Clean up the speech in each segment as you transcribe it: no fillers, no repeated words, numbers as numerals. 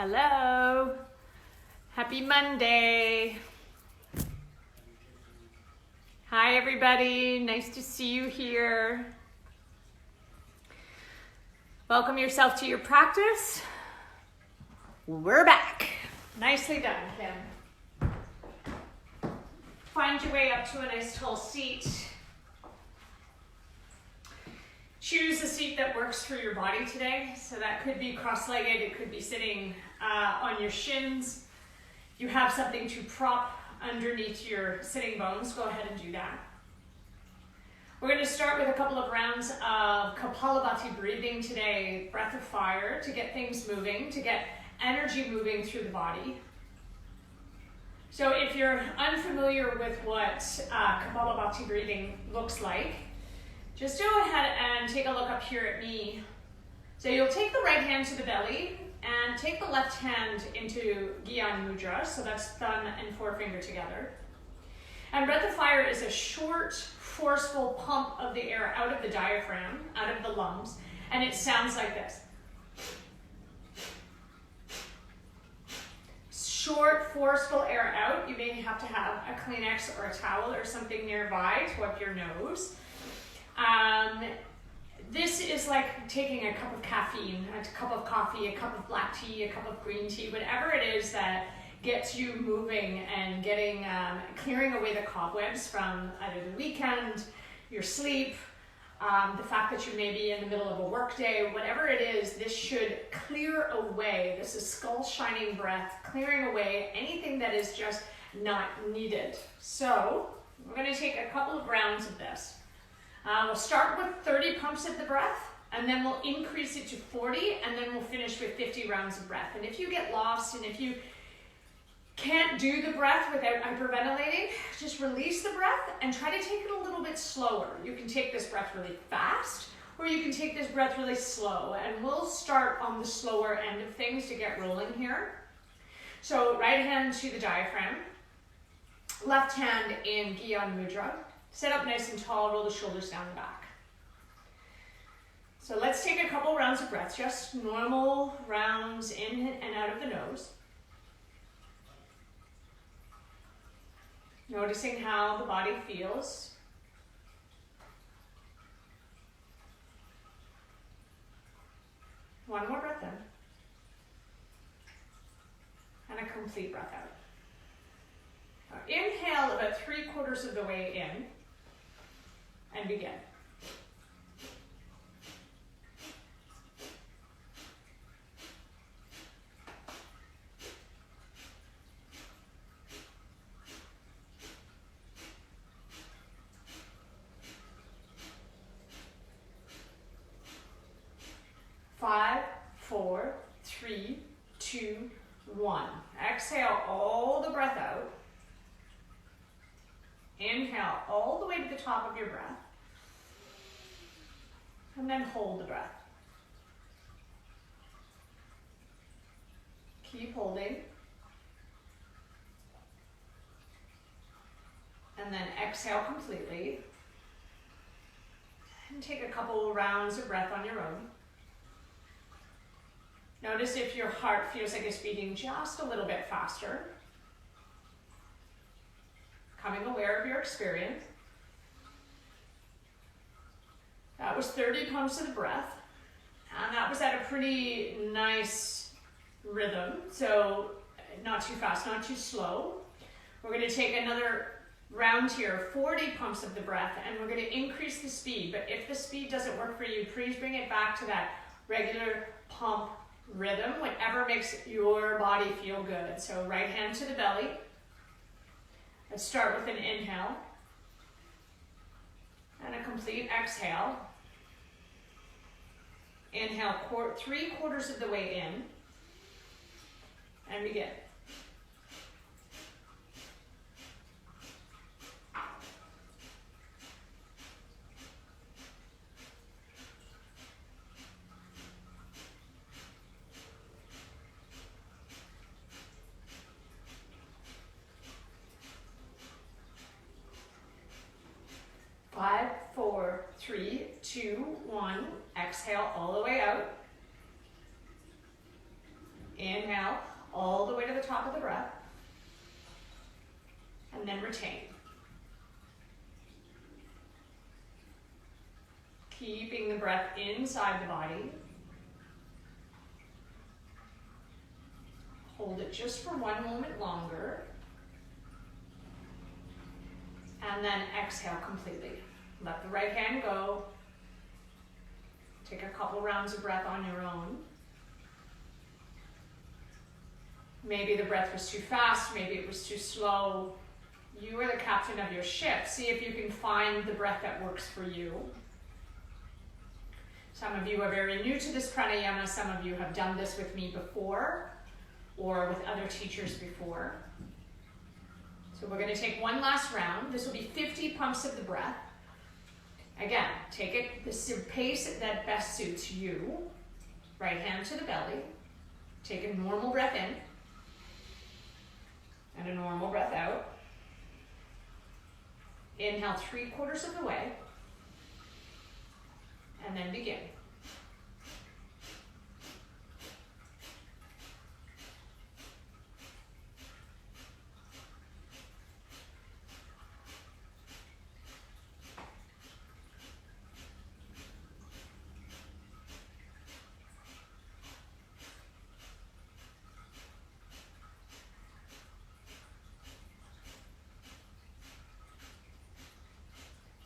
Hello. Happy Monday. Hi, everybody. Nice to see you here. Welcome yourself to your practice. We're back. Nicely done, Kim. Find your way up to a nice tall seat. Choose a seat that works for your body today. So that could be cross-legged, it could be sitting on your shins. If you have something to prop underneath your sitting bones, go ahead and do that. We're going to start with a couple of rounds of Kapalabhati breathing today, breath of fire, to get things moving, to get energy moving through the body. So if you're unfamiliar with what Kapalabhati breathing looks like, just go ahead and take a look up here at me. So you'll take the right hand to the belly and take the left hand into Gyan Mudra. So that's thumb and forefinger together. And breath of fire is a short, forceful pump of the air out of the diaphragm, out of the lungs. And it sounds like this. Short, forceful air out. You may have to have a Kleenex or a towel or something nearby to wipe your nose. This is like taking a cup of caffeine, a cup of coffee, a cup of black tea, a cup of green tea, whatever it is that gets you moving and getting, clearing away the cobwebs from either the weekend, your sleep, the fact that you may be in the middle of a work day, whatever it is, this should clear away. This is skull shining breath, clearing away anything that is just not needed. So we're going to take a couple of rounds of this. We'll start with 30 pumps of the breath, and then we'll increase it to 40, and then we'll finish with 50 rounds of breath. And if you get lost, and if you can't do the breath without hyperventilating, just release the breath and try to take it a little bit slower. You can take this breath really fast, or you can take this breath really slow. And we'll start on the slower end of things to get rolling here. So right hand to the diaphragm, left hand in Gyan Mudra. Sit up nice and tall, roll the shoulders down the back. So let's take a couple rounds of breath, just normal rounds in and out of the nose. Noticing how the body feels. One more breath in. And a complete breath out. Now inhale about 3/4 of the way in. And begin. Five, 4, 3, 2, 1. Exhale all the breath out. Inhale all the way to the top of your breath. And then hold the breath. Keep holding. And then exhale completely. And take a couple rounds of breath on your own. Notice if your heart feels like it's beating just a little bit faster. Becoming aware of your experience. That was 30 pumps of the breath. And that was at a pretty nice rhythm. So not too fast, not too slow. We're going to take another round here, 40 pumps of the breath, and we're going to increase the speed. But if the speed doesn't work for you, please bring it back to that regular pump rhythm, whatever makes your body feel good. So right hand to the belly. Let's start with an inhale and a complete exhale. Inhale 3/4 of the way in and begin. Five, 4, 3, 2, 1. Exhale all the way out. Inhale all the way to the top of the breath. And then retain. Keeping the breath inside the body. Hold it just for one moment longer. And then exhale completely. Let the right hand go. Take a couple rounds of breath on your own. Maybe the breath was too fast, maybe it was too slow. You are the captain of your ship. See if you can find the breath that works for you. Some of you are very new to this pranayama. Some of you have done this with me before or with other teachers before. So we're going to take one last round. This will be 50 pumps of the breath. Again, take it the pace that best suits you. Right hand to the belly. Take a normal breath in and a normal breath out. Inhale 3/4 of the way and then begin.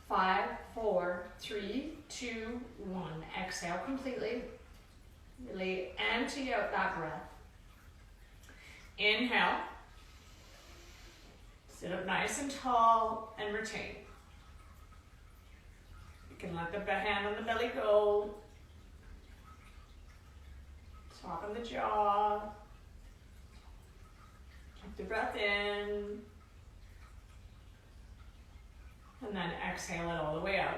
Five, 4, 3, 2, 1. Exhale completely. Really empty out that breath. Inhale. Sit up nice and tall and retain. You can let the hand on the belly go. Soften the jaw. Keep the breath in. And then exhale it all the way out.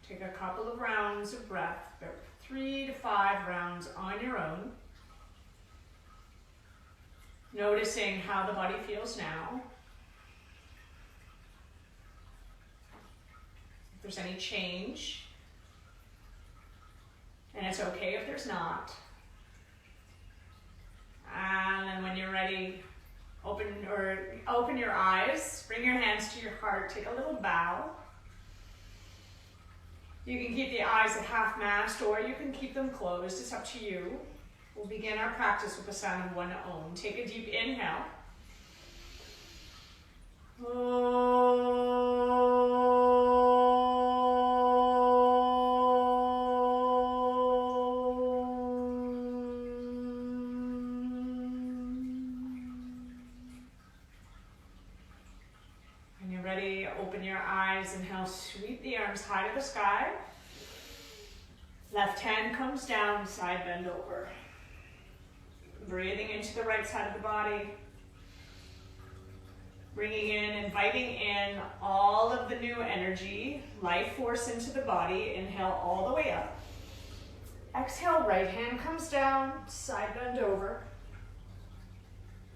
Take a couple of rounds of breath, about 3 to 5 rounds on your own. Noticing how the body feels now. If there's any change. And it's okay if there's not. And then when you're ready, open your eyes, bring your hands to your heart, take a little bow. You can keep the eyes at half mast or you can keep them closed, it's up to you. We'll begin our practice with the sound of one Om. Take a deep inhale. Inhale, sweep the arms high to the sky. Left hand comes down, side bend over. Breathing into the right side of the body. Bringing in, inviting in all of the new energy, life force into the body. Inhale all the way up. Exhale, right hand comes down, side bend over.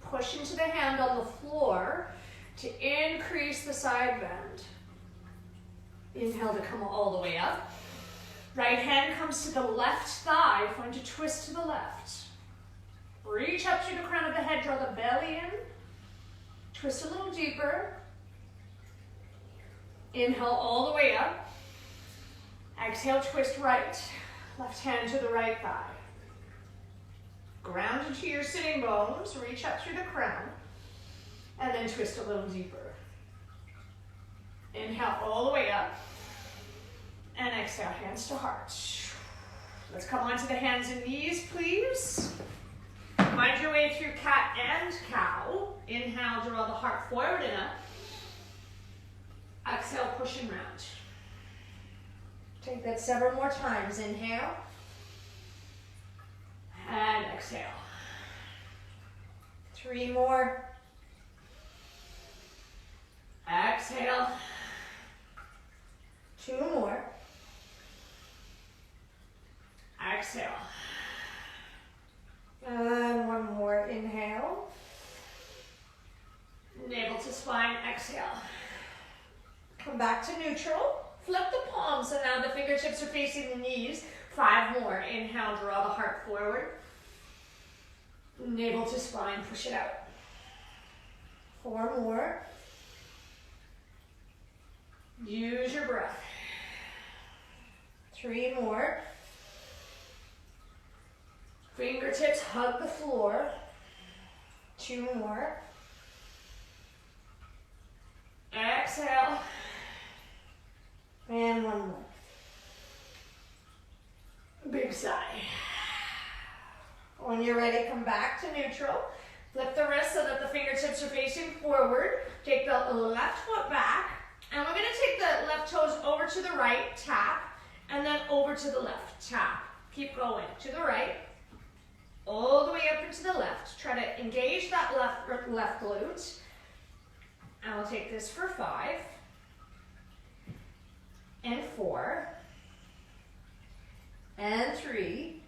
Push into the hand on the floor to increase the side bend. Inhale to come all the way up. Right hand comes to the left thigh, going to twist to the left. Reach up through the crown of the head, draw the belly in. Twist a little deeper. Inhale all the way up. Exhale, twist right. Left hand to the right thigh. Ground into your sitting bones, reach up through the crown. And then twist a little deeper. Inhale all the way up. And exhale, hands to heart. Let's come onto the hands and knees, please. Find your way through cat and cow. Inhale, draw the heart forward and up. Exhale, push and round. Take that several more times. Inhale. And exhale. 3 more. Exhale. 2 more. Exhale. And 1 more. Inhale. Navel to spine. Exhale. Come back to neutral. Flip the palms, so now the fingertips are facing the knees. 5 more. Inhale, draw the heart forward. Navel to spine, push it out. 4 more. Use your breath. 3 more. Fingertips hug the floor. 2 more. Exhale. And 1 more. Big sigh. When you're ready, come back to neutral. Flip the wrists so that the fingertips are facing forward. Take the left foot back. And we're going to take the left toes over to the right, tap. And then over to the left, tap. Keep going. To the right. All the way up into the left. Try to engage that left glute. And we'll take this for 5. And 4. And 3.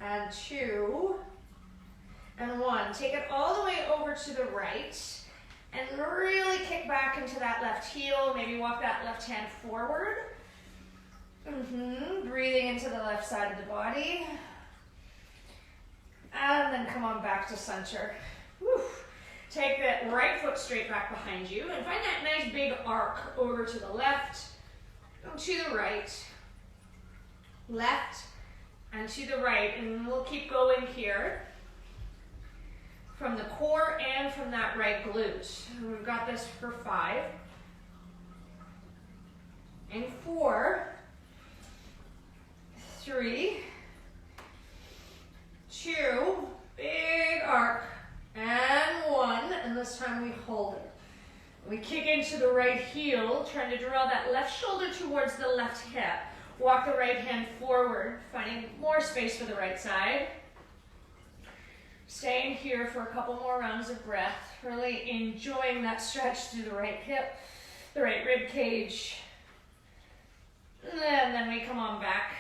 And 2. And 1. Take it all the way over to the right. And really kick back into that left heel. Maybe walk that left hand forward. Breathing into the left side of the body. And then come on back to center. Whew. Take that right foot straight back behind you. And find that nice big arc over to the left, to the right, left, and to the right. And we'll keep going here. From the core and from that right glute. And we've got this for 5. And 4. 3. 2. Big arc. And 1. And this time we hold it. We kick into the right heel, trying to draw that left shoulder towards the left hip. Walk the right hand forward, finding more space for the right side. Staying here for a couple more rounds of breath, really enjoying that stretch through the right hip, the right rib cage. And then we come on back.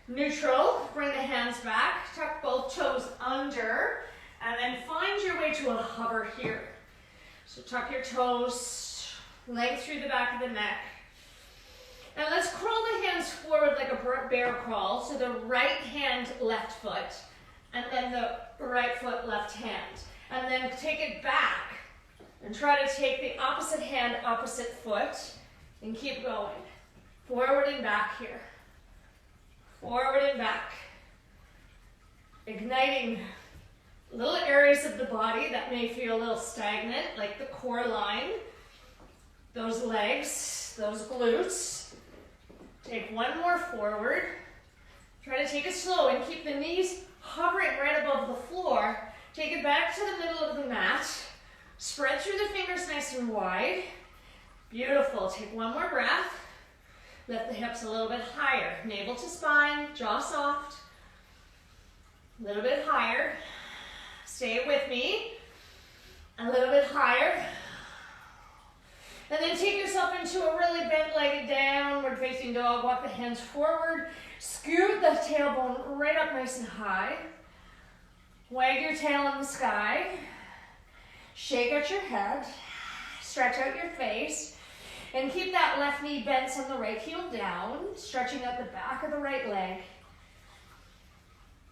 Neutral, bring the hands back, tuck both toes under, and then find your way to a hover here. So tuck your toes, leg through the back of the neck. And let's crawl the hands forward like a bear crawl. So the right hand, left foot. And then the right foot, left hand. And then take it back. And try to take the opposite hand, opposite foot. And keep going. Forward and back here. Forward and back. Igniting little areas of the body that may feel a little stagnant, like the core line. Those legs, those glutes. Take 1 more forward. Try to take it slow and keep the knees hovering right above the floor. Take it back to the middle of the mat. Spread through the fingers nice and wide. Beautiful. Take 1 more breath. Lift the hips a little bit higher. Navel to spine, jaw soft. A little bit higher. Stay with me. A little bit higher. And then take yourself into a really bent-legged downward facing dog. Walk the hands forward. Scoot the tailbone right up nice and high. Wag your tail in the sky. Shake out your head. Stretch out your face. And keep that left knee bent on the right heel down. Stretching out the back of the right leg.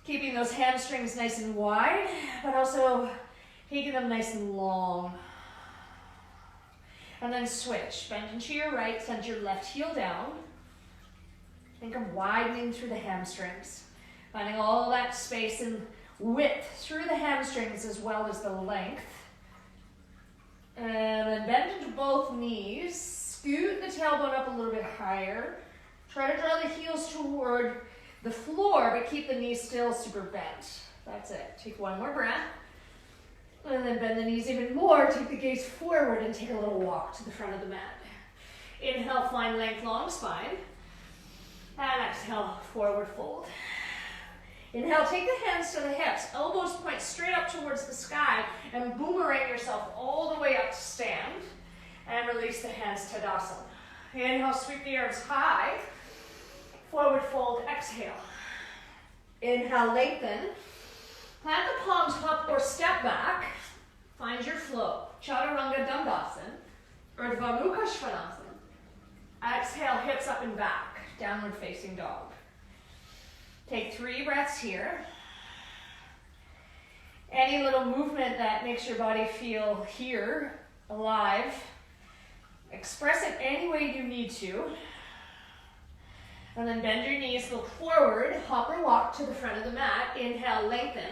Keeping those hamstrings nice and wide, but also taking them nice and long. And then switch. Bend into your right, send your left heel down. Think of widening through the hamstrings. Finding all that space and width through the hamstrings as well as the length. And then bend into both knees. Scoot the tailbone up a little bit higher. Try to draw the heels toward the floor, but keep the knees still super bent. That's it. Take 1 more breath. And then bend the knees even more. Take the gaze forward and take a little walk to the front of the mat. Inhale, find length, long spine. And exhale, forward fold. Inhale, take the hands to the hips. Elbows point straight up towards the sky and boomerang yourself all the way up to stand. And release the hands, Tadasana. Inhale, sweep the arms high. Forward fold, exhale. Inhale, lengthen. Plant the palms up or step back. Find your flow. Chaturanga Dandasana or Urdhva Mukha Svanasana. Exhale, hips up and back. downward facing dog. Take 3 breaths here. Any little movement that makes your body feel here, alive, express it any way you need to. And then bend your knees, look forward, hop or walk to the front of the mat. Inhale, lengthen.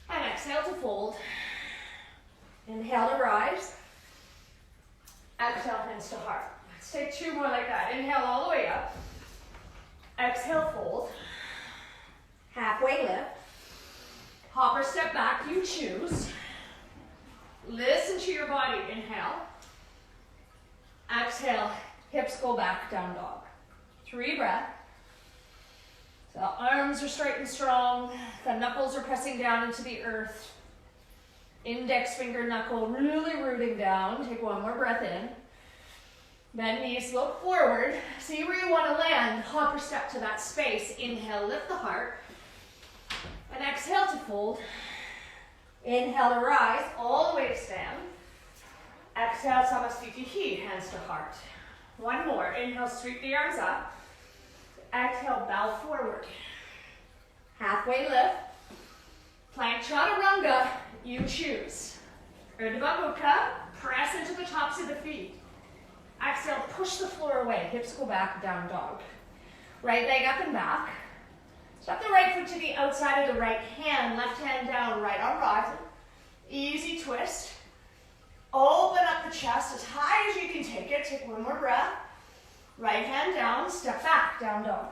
And exhale to fold. Inhale to rise. Exhale, hands to heart. Let's take 2 more like that. Inhale all the way up. Exhale, fold. Halfway lift. Hop or step back, you choose. Listen to your body. Inhale. Exhale, hips go back, down dog. 3 breaths. So arms are straight and strong. The knuckles are pressing down into the earth. Index finger knuckle really rooting down. Take 1 more breath in. Bend knees, look forward. See where you want to land. Hop or step to that space. Inhale, lift the heart. And exhale to fold. Inhale to rise, all the way to stand. Exhale, Samasthiti, hands to heart. 1 more. Inhale, sweep the arms up. Exhale, bow forward. Halfway lift. Plank Chaturanga, you choose. Urdhva Mukha, press into the tops of the feet. Exhale, push the floor away. Hips go back, down dog. Right leg up and back. Step the right foot to the outside of the right hand. Left hand down, right arm rising. Easy twist. Open up the chest as high as you can take it. Take 1 more breath. Right hand down, step back, down dog.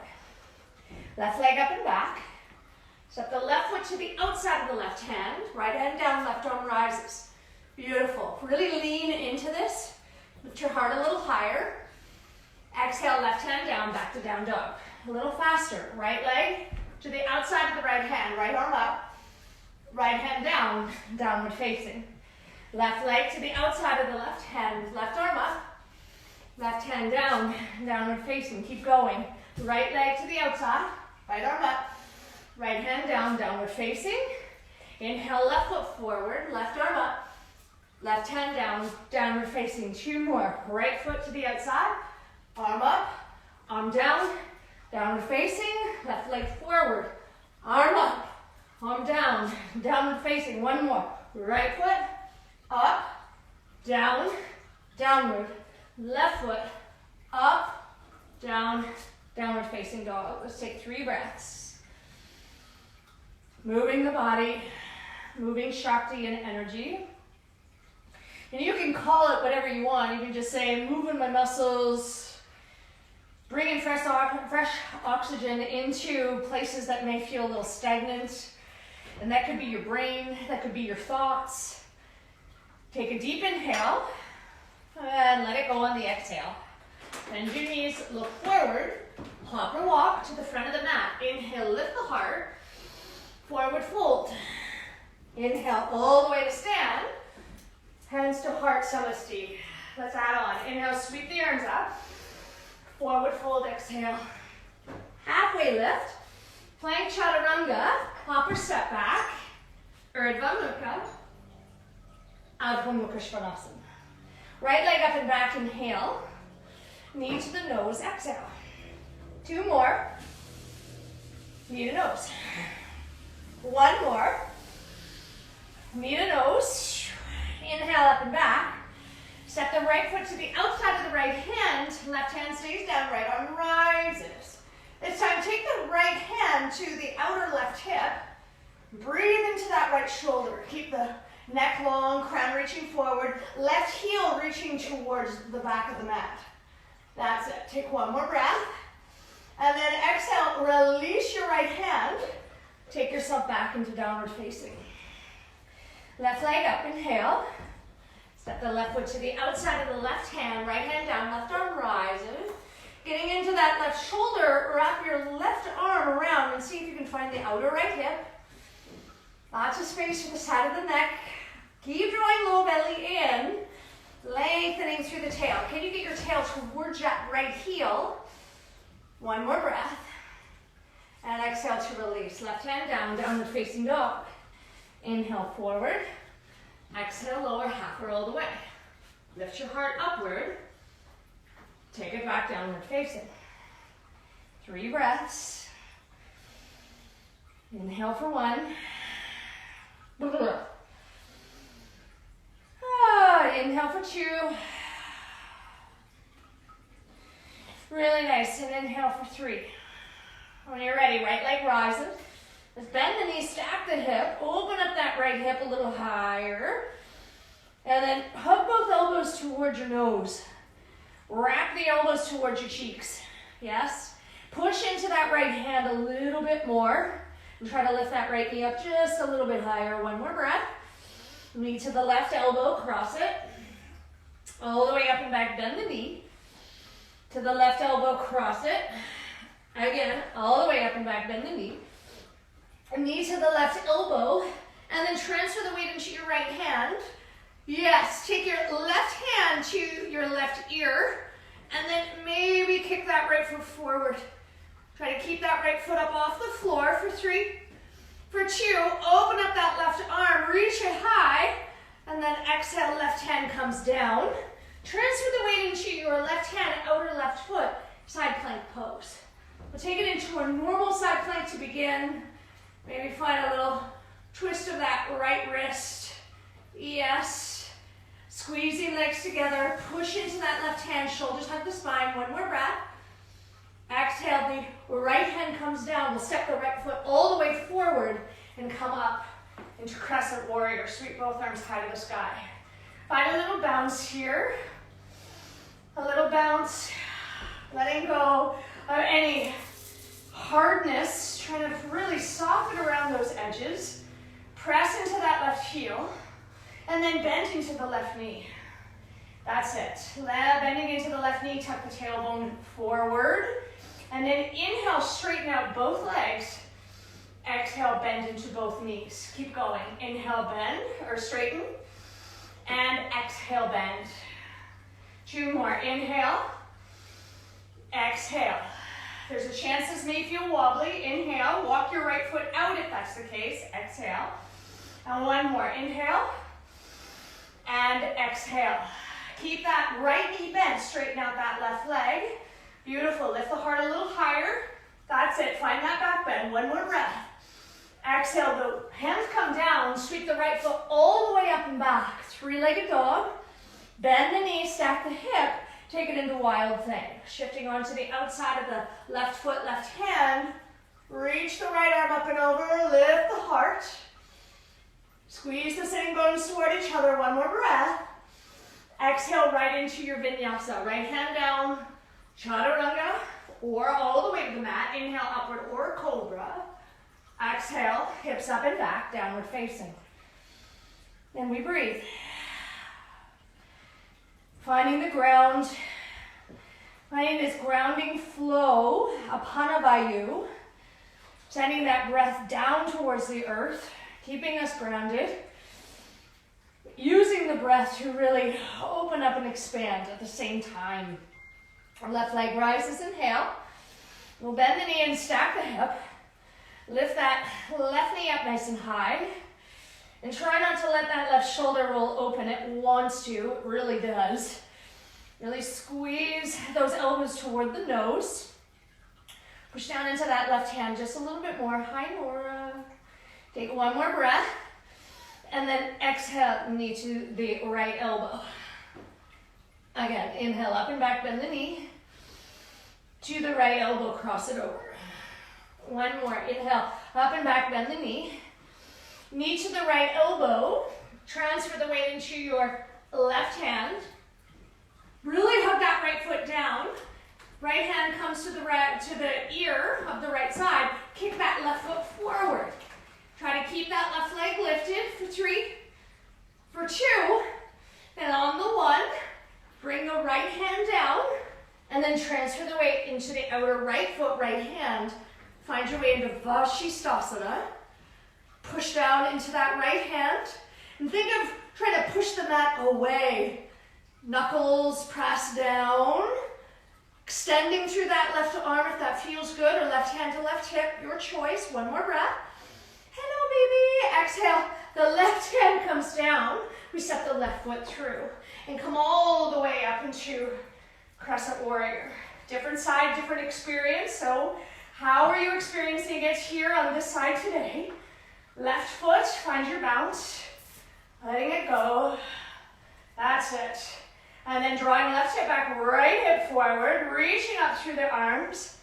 Left leg up and back. Step the left foot to the outside of the left hand. Right hand down, left arm rises. Beautiful. Really lean into this. Lift your heart a little higher. Exhale, left hand down, back to down dog. A little faster. Right leg to the outside of the right hand. Right arm up. Right hand down, downward facing. Left leg to the outside of the left hand. Left arm up. Left hand down, downward facing. Keep going. Right leg to the outside. Right arm up. Right hand down, downward facing. Inhale, left foot forward. Left arm up. Left hand down, downward facing. 2 more. Right foot to the outside. Arm up. Arm down. Downward facing. Left leg forward. Arm up. Arm down. Downward facing. 1 more. Right foot. Up. Down. Downward. Left foot. Up. Down. Downward facing dog. Let's take 3 breaths. Moving the body. Moving Shakti and energy. And you can call it whatever you want. You can just say, moving my muscles, bringing fresh oxygen into places that may feel a little stagnant. And that could be your brain, that could be your thoughts. Take a deep inhale, and let it go on the exhale. Bend your knees, look forward, hop or walk to the front of the mat. Inhale, lift the heart, forward fold. Inhale, all the way to stand. Hands to heart, Samasthiti. Let's add on. Inhale, sweep the arms up. Forward fold, exhale. Halfway lift. Plank Chaturanga. Hop or step back. Urdhva Mukha. Adho Mukha Svanasana. Right leg up and back, inhale. Knee to the nose, exhale. 2 more. Knee to nose. 1 more. Knee to nose. Inhale up and back. Step the right foot to the outside of the right hand. Left hand stays down, right arm rises. This time, take the right hand to the outer left hip. Breathe into that right shoulder. Keep the neck long, crown reaching forward. Left heel reaching towards the back of the mat. That's it. Take 1 more breath. And then exhale, release your right hand. Take yourself back into downward facing. Left leg up, inhale. Step the left foot to the outside of the left hand, right hand down, left arm rises. Getting into that left shoulder, wrap your left arm around and see if you can find the outer right hip. Lots of space for the side of the neck. Keep drawing low belly in, lengthening through the tail. Can you get your tail towards that right heel? 1 more breath. And exhale to release. Left hand down, downward facing dog. Inhale forward. Exhale, lower half roll the way. Lift your heart upward. Take it back, downward facing. 3 breaths. Inhale for 1. Inhale for 2. Really nice. And inhale for 3. When you're ready, right leg rises. Let's bend the knee, stack the hip. Open up that right hip a little higher. And then hug both elbows towards your nose. Wrap the elbows towards your cheeks. Yes? Push into that right hand a little bit more. And try to lift that right knee up just a little bit higher. 1 more breath. Knee to the left elbow, cross it. All the way up and back, bend the knee. To the left elbow, cross it. Again, all the way up and back, bend the knee. Knee to the left elbow, and then transfer the weight into your right hand. Yes, take your left hand to your left ear, and then maybe kick that right foot forward. Try to keep that right foot up off the floor for 3. For 2, open up that left arm, reach it high, and then exhale, left hand comes down. Transfer the weight into your left hand, outer left foot, side plank pose. We'll take it into a normal side plank to begin. Maybe find a little twist of that right wrist. Yes. Squeezing legs together. Push into that left hand. Shoulders hug the spine. 1 more breath. Exhale. The right hand comes down. We'll step the right foot all the way forward and come up into crescent warrior. Sweep both arms high to the sky. Find a little bounce here. A little bounce. Letting go of any hardness, trying to really soften around those edges. Press into that left heel, and then bend into the left knee. That's it. Bending into the left knee, tuck the tailbone forward, and then inhale, straighten out both legs. Exhale, bend into both knees. Keep going. Inhale, bend, or straighten, and exhale, bend. 2 more. Inhale, exhale. There's a chance this may feel wobbly. Inhale, walk your right foot out if that's the case. Exhale. And 1 more. Inhale. And exhale. Keep that right knee bent. Straighten out that left leg. Beautiful. Lift the heart a little higher. That's it. Find that back bend. 1 more breath. Exhale. The hands come down. Sweep the right foot all the way up and back. 3-legged dog. Bend the knee. Stack the hip. Take it into wild thing. Shifting onto the outside of the left foot, left hand. Reach the right arm up and over. Lift the heart. Squeeze the sitting bones toward each other. 1 more breath. Exhale right into your vinyasa. Right hand down. Chaturanga. Or all the way to the mat. Inhale upward or cobra. Exhale. Hips up and back. Downward facing. And we breathe. Finding the ground, finding this grounding flow, Apanavayu, sending that breath down towards the earth, keeping us grounded, using the breath to really open up and expand at the same time. Our left leg rises, inhale. We'll bend the knee and stack the hip. Lift that left knee up nice and high. And try not to let that left shoulder roll open. It wants to, it really does. Really squeeze those elbows toward the nose. Push down into that left hand just a little bit more. Hi, Nora. Take 1 more breath. And then exhale, knee to the right elbow. Again, inhale up and back, bend the knee. To the right elbow, cross it over. 1 more. Inhale, up and back, bend the knee. Knee to the right elbow. Transfer the weight into your left hand. Really hug that right foot down. Right hand comes to the ear of the right side. Kick that left foot forward. Try to keep that left leg lifted for 3, for 2, and on the 1, bring the right hand down, and then transfer the weight into the outer right foot, right hand. Find your way into Vashisthasana. Push down into that right hand, and think of trying to push the mat away. Knuckles press down, extending through that left arm if that feels good, or left hand to left hip, your choice. 1 more breath. Hello, baby. Exhale. The left hand comes down. We step the left foot through and come all the way up into crescent warrior. Different side, different experience. So how are you experiencing it here on this side today? Left foot, find your bounce. Letting it go. That's it. And then drawing left hip back, right hip forward, reaching up through the arms.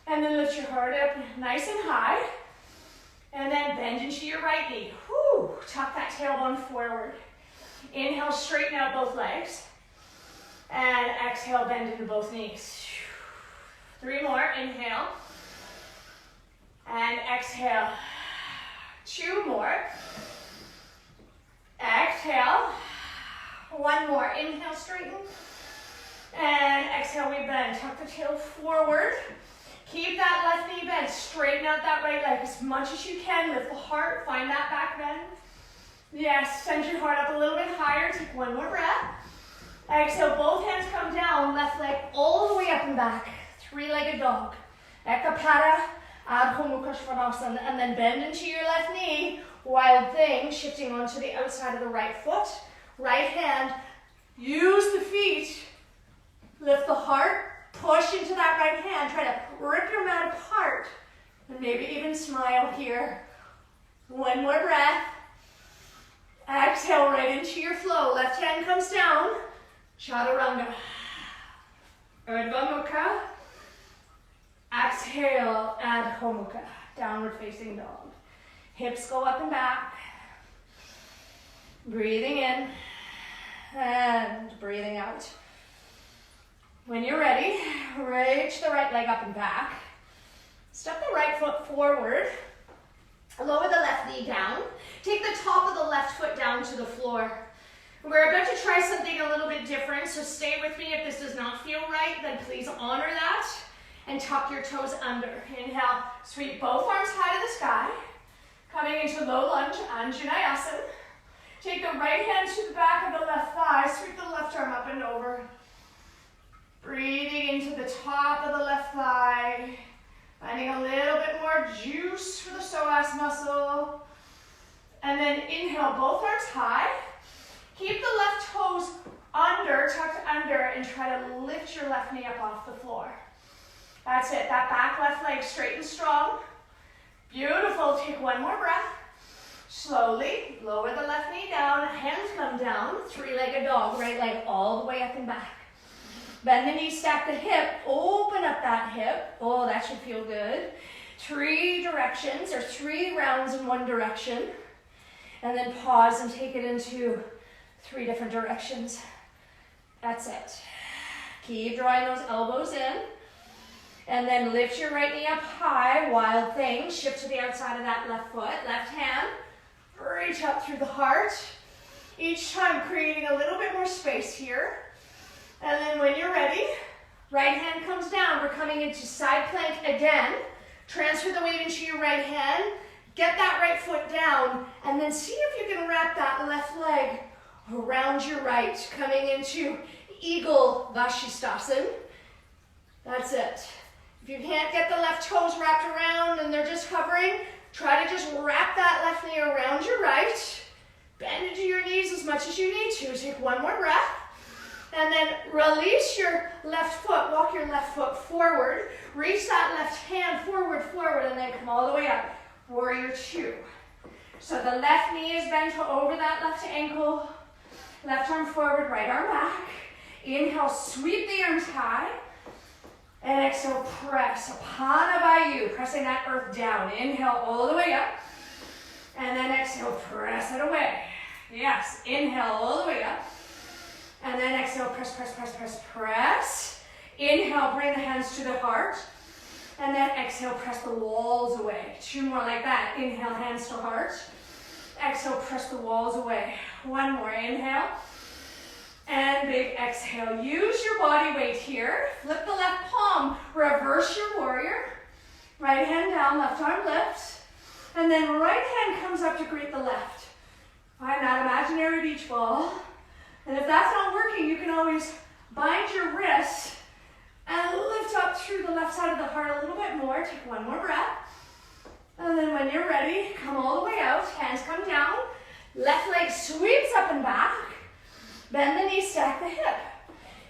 And then lift your heart up nice and high. And then bend into your right knee. Whew, tuck that tailbone forward. Inhale, straighten out both legs. And exhale, bend into both knees. 3 more, inhale. And exhale. 2 more. Exhale. 1 more, inhale, straighten. And exhale, we bend. Tuck the tail forward. Keep that left knee bent. Straighten out that right leg as much as you can. Lift the heart, find that back bend. Yes, send your heart up a little bit higher. Take 1 more breath. Exhale, both hands come down. Left leg all the way up and back. 3-legged dog. Ekapada, Adho Mukha Svanasana. And then bend into your left knee. Wild thing, shifting onto the outside of the right foot. Right hand, use the feet. Lift the heart. Push into that right hand. Try to rip your mat apart. And maybe even smile here. 1 more breath. Exhale right into your flow. Left hand comes down. Chaturanga. Urdhva Mukha. Exhale, Adho Mukha. Downward facing dog. Hips go up and back. Breathing in. And breathing out. When you're ready, reach the right leg up and back. Step the right foot forward. Lower the left knee down. Take the top of the left foot down to the floor. We're about to try something a little bit different, so stay with me. If this does not feel right, then please honor that and tuck your toes under. Inhale, sweep both arms high to the sky. Coming into low lunge, Anjaneyasana. Take the right hand to the back of the left thigh. Sweep the left arm up and over. Breathing into the top of the left thigh. Finding a little bit more juice for the psoas muscle. And then inhale, both arms high. Keep the left toes under, tucked under, and try to lift your left knee up off the floor. That's it. That back left leg straight and strong. Beautiful. Take 1 more breath. Slowly lower the left knee down. Hands come down. 3-legged dog. Right leg all the way up and back. Bend the knee, stack the hip, open up that hip. Oh, that should feel good. 3 directions, or 3 rounds in 1 direction. And then pause and take it into 3 different directions. That's it. Keep drawing those elbows in. And then lift your right knee up high, wild thing. Shift to the outside of that left foot. Left hand, reach up through the heart. Each time creating a little bit more space here. And then when you're ready, right hand comes down. We're coming into side plank again. Transfer the weight into your right hand. Get that right foot down. And then see if you can wrap that left leg around your right. Coming into Eagle Vashisthasana. That's it. If you can't get the left toes wrapped around and they're just hovering, try to just wrap that left knee around your right. Bend into your knees as much as you need to. Take 1 more breath. And then release your left foot, walk your left foot forward, reach that left hand forward, and then come all the way up. Warrior 2. So the left knee is bent over that left ankle, left arm forward, right arm back. Inhale, sweep the arms high, and exhale, press, Apana Vayu, pressing that earth down. Inhale all the way up, and then exhale, press it away. Yes, inhale all the way up. And then exhale, press, press, press, press, press. Inhale, bring the hands to the heart. And then exhale, press the walls away. 2 more like that. Inhale, hands to heart. Exhale, press the walls away. 1 more, inhale. And big exhale. Use your body weight here. Flip the left palm. Reverse your warrior. Right hand down, left arm lifts. And then right hand comes up to greet the left. Find that imaginary beach ball. And if that's not working, you can always bind your wrists and lift up through the left side of the heart a little bit more. Take 1 more breath. And then when you're ready, come all the way out. Hands come down. Left leg sweeps up and back. Bend the knee, stack the hip.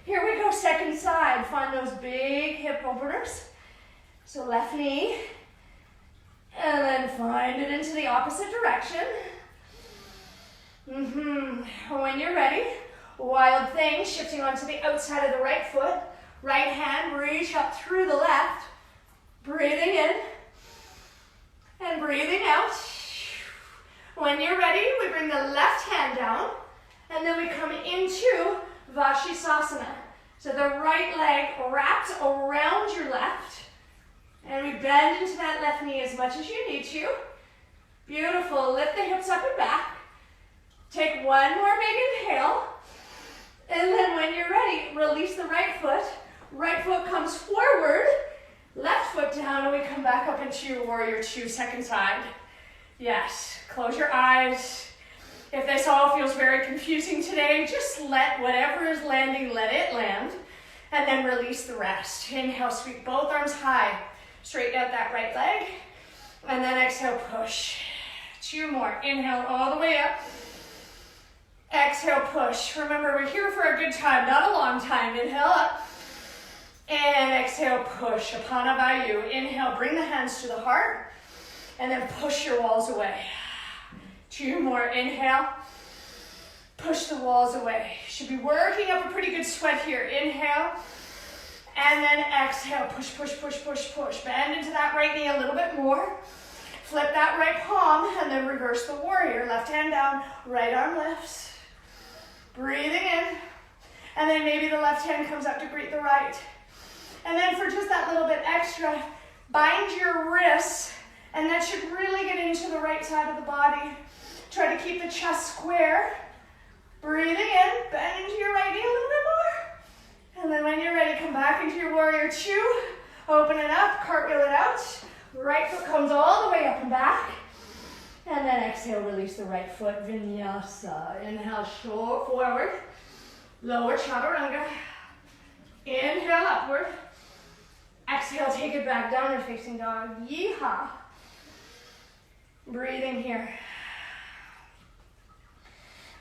Here we go, second side. Find those big hip openers. So left knee, and then find it into the opposite direction. When you're ready, wild thing, shifting onto the outside of the right foot. Right hand, reach up through the left. Breathing in and breathing out. When you're ready, we bring the left hand down, and then we come into Vashisthasana. So the right leg wrapped around your left, and we bend into that left knee as much as you need to. Beautiful. Lift the hips up and back. Take one more big inhale, and then when you're ready, release the right foot. Right foot comes forward, left foot down, and we come back up into Warrior Two, second side. Yes, close your eyes. If this all feels very confusing today, just let whatever is landing, let it land, and then release the rest. Inhale, sweep both arms high, straighten out that right leg, and then exhale, push. 2 more, inhale all the way up. Exhale, push. Remember, we're here for a good time, not a long time. Inhale up. And exhale, push. Apana Vayu. Inhale, bring the hands to the heart. And then push your walls away. 2 more. Inhale. Push the walls away. Should be working up a pretty good sweat here. Inhale. And then exhale. Push, push, push, push, push. Bend into that right knee a little bit more. Flip that right palm. And then reverse the warrior. Left hand down. Right arm lifts. Breathing in, and then maybe the left hand comes up to greet the right. And then for just that little bit extra, bind your wrists, and that should really get into the right side of the body. Try to keep the chest square. Breathing in, bend into your right knee a little bit more. And then when you're ready, come back into your Warrior Two. Open it up, cartwheel it out. Right foot comes all the way up and back. And then exhale, release the right foot, Vinyasa. Inhale, short forward. Lower Chaturanga. Inhale, upward. Exhale, take it back, downward facing dog. Yeehaw. Breathing here.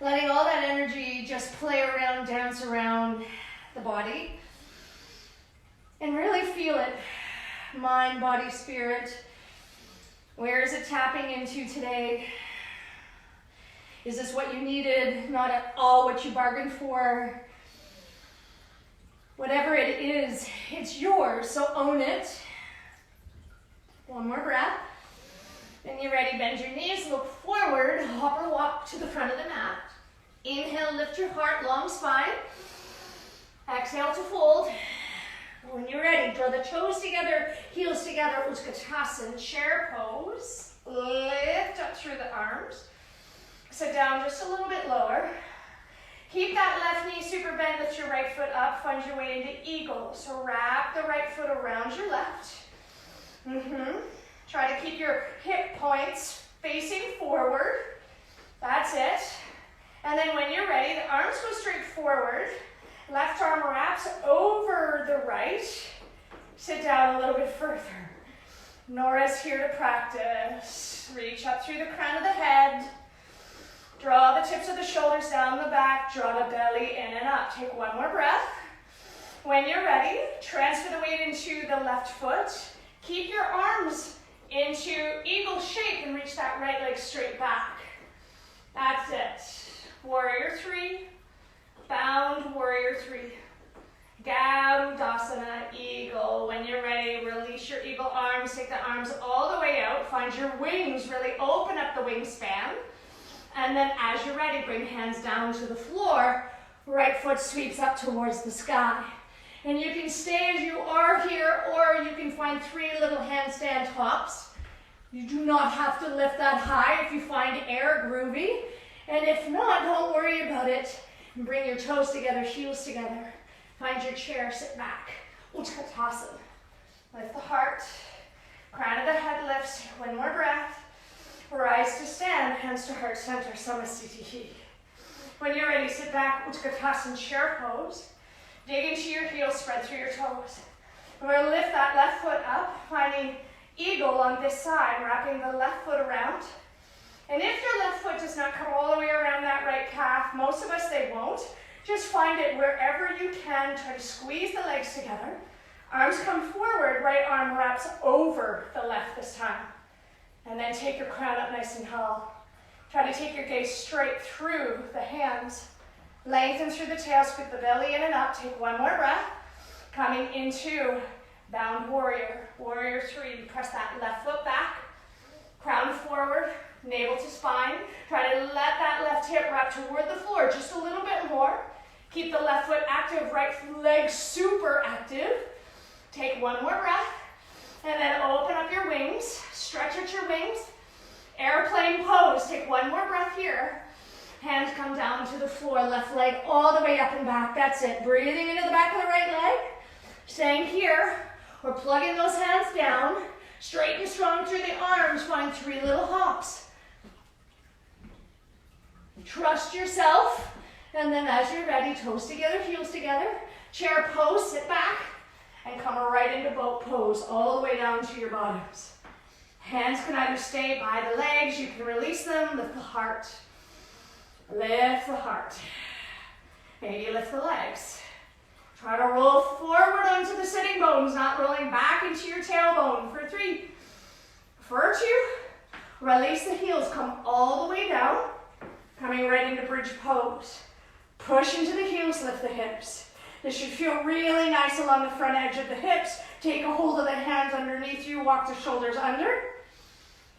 Letting all that energy just play around, dance around the body. And really feel it. Mind, body, spirit. Where is it tapping into today? Is this what you needed? Not at all what you bargained for? Whatever it is, it's yours, so own it. 1 more breath. When you're ready, bend your knees, look forward, hop or walk to the front of the mat. Inhale, lift your heart, long spine. Exhale to fold. When you're ready, draw the toes together, heels together, Utkatasana, chair pose. Lift up through the arms. Sit down just a little bit lower. Keep that left knee super bent, lift your right foot up, find your way into eagle. So wrap the right foot around your left. Try to keep your hip points facing forward. That's it. And then when you're ready, the arms go straight forward. Left arm wraps over the right. Sit down a little bit further. Nora's here to practice. Reach up through the crown of the head. Draw the tips of the shoulders down the back. Draw the belly in and up. Take 1 more breath. When you're ready, transfer the weight into the left foot. Keep your arms into eagle shape and reach that right leg straight back. That's it. Warrior 3. Bound Warrior 3. Garudasana, eagle. When you're ready, release your eagle arms. Take the arms all the way out. Find your wings. Really open up the wingspan. And then as you're ready, bring hands down to the floor. Right foot sweeps up towards the sky. And you can stay as you are here, or you can find 3 little handstand hops. You do not have to lift that high if you find air groovy. And if not, don't worry about it. And bring your toes together, heels together. Find your chair, sit back. Utkatasana. Lift the heart. Crown of the head lifts. 1 more breath. Rise to stand, hands to heart center, Samasthiti. When you're ready, sit back, Utkatasana, chair pose. Dig into your heels, spread through your toes. We're going to lift that left foot up, finding eagle on this side, wrapping the left foot around. And if your left foot does not come all the way around that right calf, most of us, they won't. Just find it wherever you can. Try to squeeze the legs together. Arms come forward, right arm wraps over the left this time. And then take your crown up nice and tall. Try to take your gaze straight through the hands. Lengthen through the tail, scoop the belly in and up. Take one more breath. Coming into bound warrior. Warrior 3. Press that left foot back. Crown forward, navel to spine. Try to let that left hip wrap toward the floor just a little bit more. Keep the left foot active, right leg super active. Take one more breath, and then open up your wings. Stretch out your wings. Airplane pose. Take one more breath here. Hands come down to the floor. Left leg all the way up and back. That's it. Breathing into the back of the right leg. Staying here. We're plugging those hands down. Straight and strong through the arms. Find 3 little hops. Trust yourself. And then as you're ready, toes together, heels together. Chair pose, sit back. And come right into boat pose, all the way down to your bottoms. Hands can either stay by the legs, you can release them, lift the heart. Lift the heart. Maybe lift the legs. Try to roll forward onto the sitting bones, not rolling back into your tailbone. For 3, for 2, release the heels, come all the way down, coming right into bridge pose. Push into the heels, lift the hips. This should feel really nice along the front edge of the hips. Take a hold of the hands underneath you. Walk the shoulders under.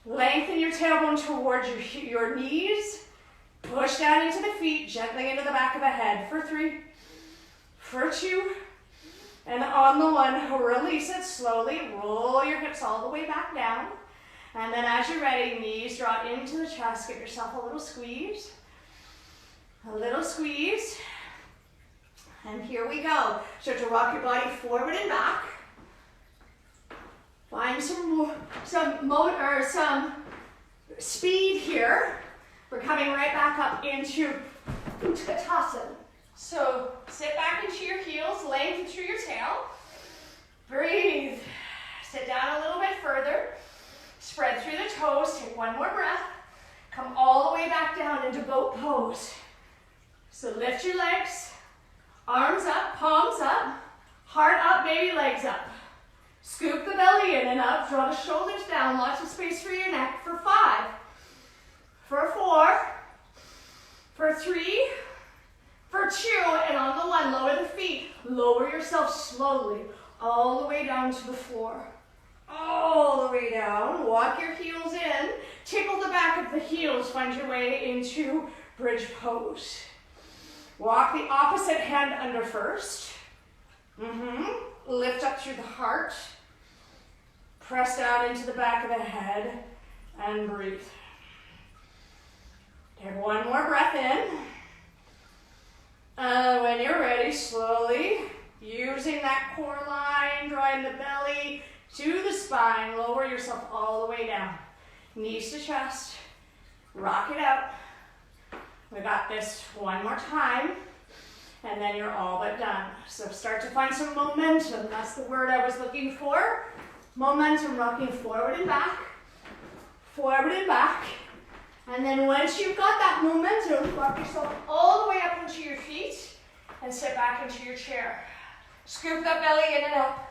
Lengthen your tailbone towards your knees. Push down into the feet, gently into the back of the head. For 3, for 2, and on the 1, release it slowly. Roll your hips all the way back down. And then as you're ready, knees draw into the chest. Give yourself a little squeeze. A little squeeze. And here we go. Start to rock your body forward and back. Find some speed here. We're coming right back up into Utkatasana. So sit back into your heels, lengthen through your tail. Breathe. Sit down a little bit further. Spread through the toes. Take one more breath. Come all the way back down into boat pose. So lift your legs. Arms up, palms up, heart up, maybe legs up. Scoop the belly in and up, draw the shoulders down, lots of space for your neck. For 5, for 4, for 3, for 2, and on the 1, lower the feet. Lower yourself slowly, all the way down to the floor. All the way down, walk your heels in, tickle the back of the heels, find your way into bridge pose. Walk the opposite hand under first. Lift up through the heart. Press down into the back of the head and breathe. Take one more breath in. When you're ready, slowly, using that core line, drawing the belly to the spine, lower yourself all the way down. Knees to chest. Rock it out. We got this one more time, and then you're all but done. So start to find some momentum. That's the word I was looking for. Momentum, rocking forward and back, and then once you've got that momentum, rock yourself all the way up into your feet and sit back into your chair. Scoop that belly in and up.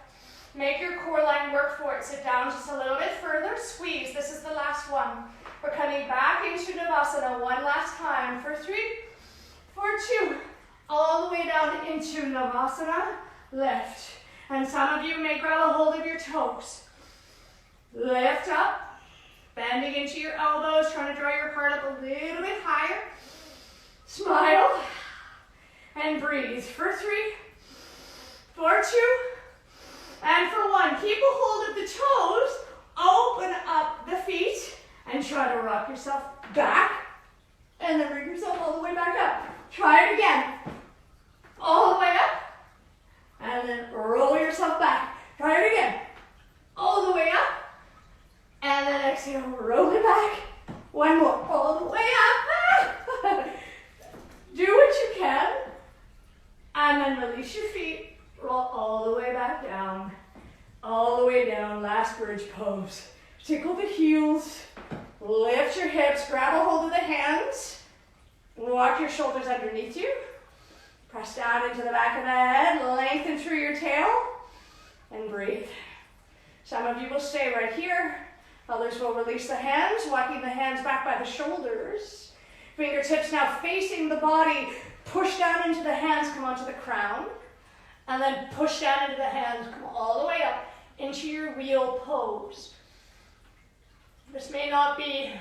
Make your core line work for it. Sit down just a little bit further. Squeeze. This is the last one. We're coming back into Navasana one last time. For 3, for 2, all the way down into Navasana. Lift. And some of you may grab a hold of your toes. Lift up, bending into your elbows, trying to draw your heart up a little bit higher. Smile and breathe. For 3, for 2, and for 1. Keep a hold of the toes. Open up the feet and try to rock yourself back and then bring yourself all the way back up. Try it again. All the way up. And then roll yourself back. Try it again. All the way up. And then exhale, roll it back. One more. All the way up. Do what you can. And then release your feet. Roll all the way back down. All the way down. Last bridge pose. Tickle the heels. Lift your hips. Grab a hold of the hands. Walk your shoulders underneath you. Press down into the back of the head, lengthen through your tail, and breathe. Some of you will stay right here. Others will release the hands, walking the hands back by the shoulders. Fingertips now facing the body. Push down into the hands, come onto the crown. And then push down into the hands, come all the way up into your wheel pose. This may not be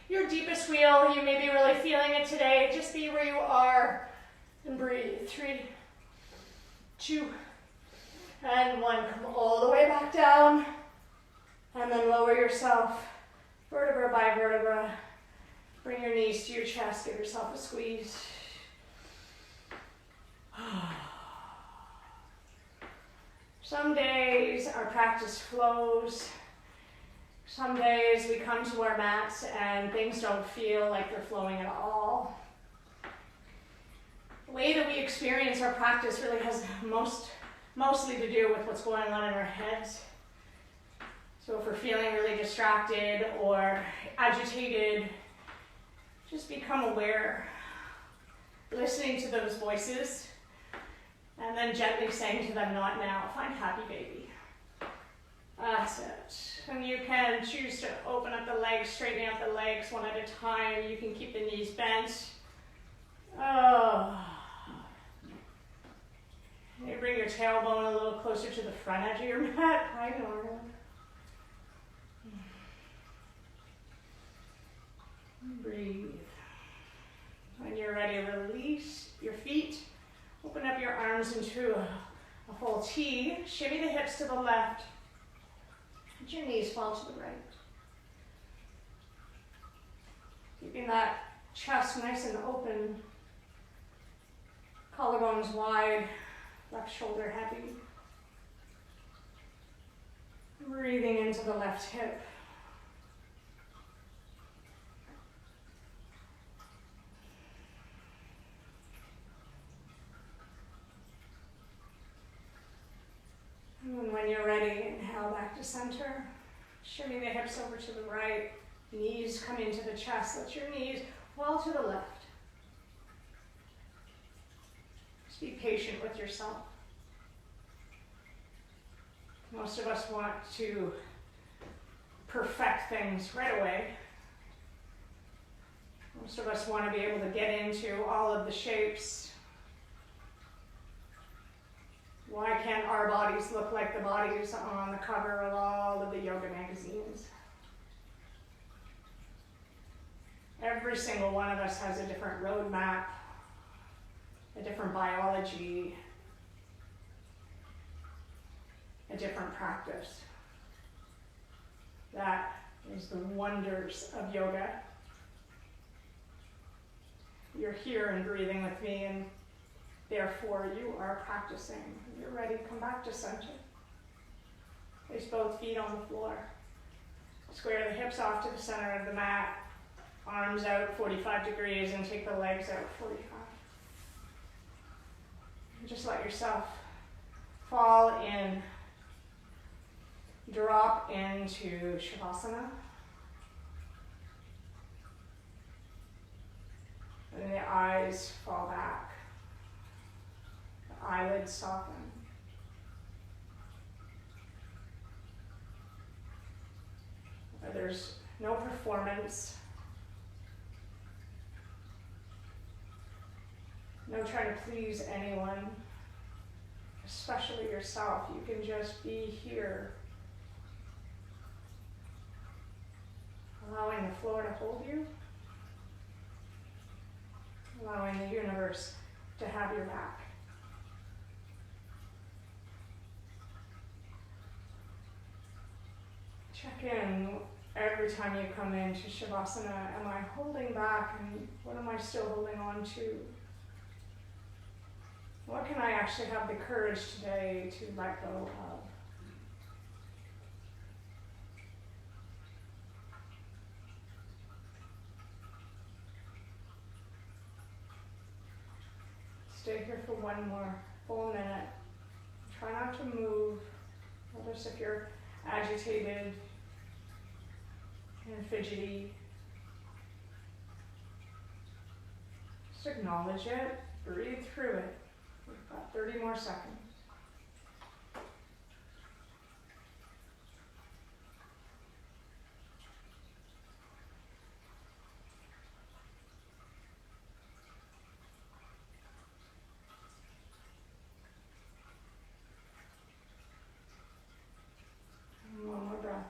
your deepest wheel. You may be really feeling it today. Just be where you are and breathe. 3, 2, and 1. Come all the way back down. And then lower yourself, vertebra by vertebra. Bring your knees to your chest, give yourself a squeeze. Some days our practice flows. Some days we come to our mats and things don't feel like they're flowing at all. The way that we experience our practice really has mostly to do with what's going on in our heads. So if we're feeling really distracted or agitated, just become aware, listening to those voices, and then gently saying to them, not now, find happy, baby. That's it. And you can choose to open up the legs, straighten out the legs one at a time. You can keep the knees bent. Oh. You bring your tailbone a little closer to the front edge of your mat. Hi, Nora. Breathe. When you're ready, release your feet. Open up your arms into a full T. Shimmy the hips to the left. Let your knees fall to the right. Keeping that chest nice and open. Collarbones wide. Left shoulder heavy. Breathing into the left hip. And when you're ready, inhale back to center. Shimmy the hips over to the right. Knees come into the chest. Let your knees fall to the left. Just be patient with yourself. Most of us want to perfect things right away. Most of us want to be able to get into all of the shapes. Why can't our bodies look like the bodies on the cover of all of the yoga magazines? Every single one of us has a different roadmap, a different biology, a different practice. That is the wonders of yoga. You're here and breathing with me, and therefore you are practicing. When you're ready, come back to center. Place both feet on the floor. Square the hips off to the center of the mat. Arms out 45 degrees and take the legs out 45. And just let yourself fall in. Drop into Shavasana. And the eyes fall back. The eyelids soften. There's no performance. No trying to please anyone, especially yourself. You can just be here. Allowing the floor to hold you. Allowing the universe to have your back. Check in every time you come into Shavasana. Am I holding back, and what am I still holding on to? What can I actually have the courage today to let go of? Stay here for one more full minute. Try not to move. Notice if you're agitated and fidgety. Just acknowledge it. Breathe through it. About 30 more seconds. And one more breath.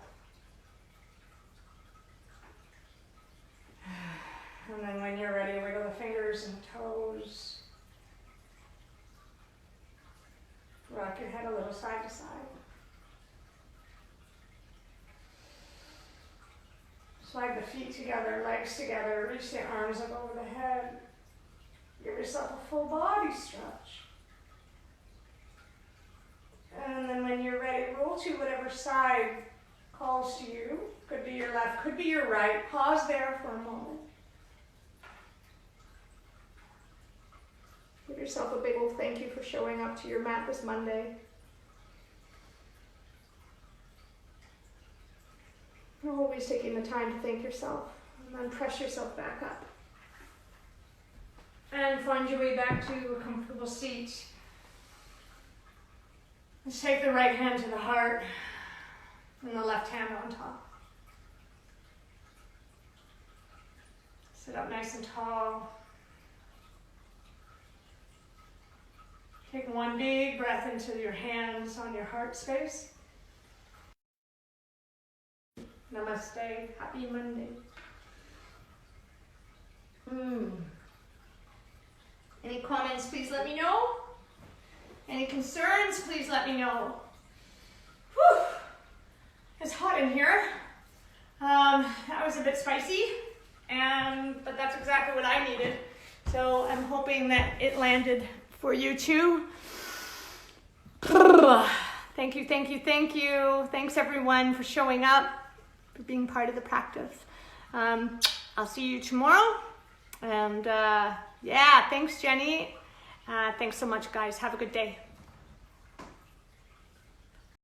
And then when you're ready, wiggle the fingers and toes. Rock your head a little side to side. Slide the feet together, legs together, reach the arms up over the head. Give yourself a full body stretch. And then when you're ready, roll to whatever side calls to you. Could be your left, could be your right. Pause there for a moment. Give yourself a big old thank you for showing up to your mat this Monday. You're always taking the time to thank yourself, and then press yourself back up. And find your way back to a comfortable seat. Let's take the right hand to the heart and the left hand on top. Sit up nice and tall. Take one big breath into your hands on your heart space. Namaste. Happy Monday. Any comments, please let me know. Any concerns, please let me know. Whew. It's hot in here. That was a bit spicy, but that's exactly what I needed. So I'm hoping that it landed for you too. Thank you, thank you, thank you. Thanks everyone for showing up, for being part of the practice. I'll see you tomorrow. And yeah, thanks Jenny. Thanks so much guys. Have a good day.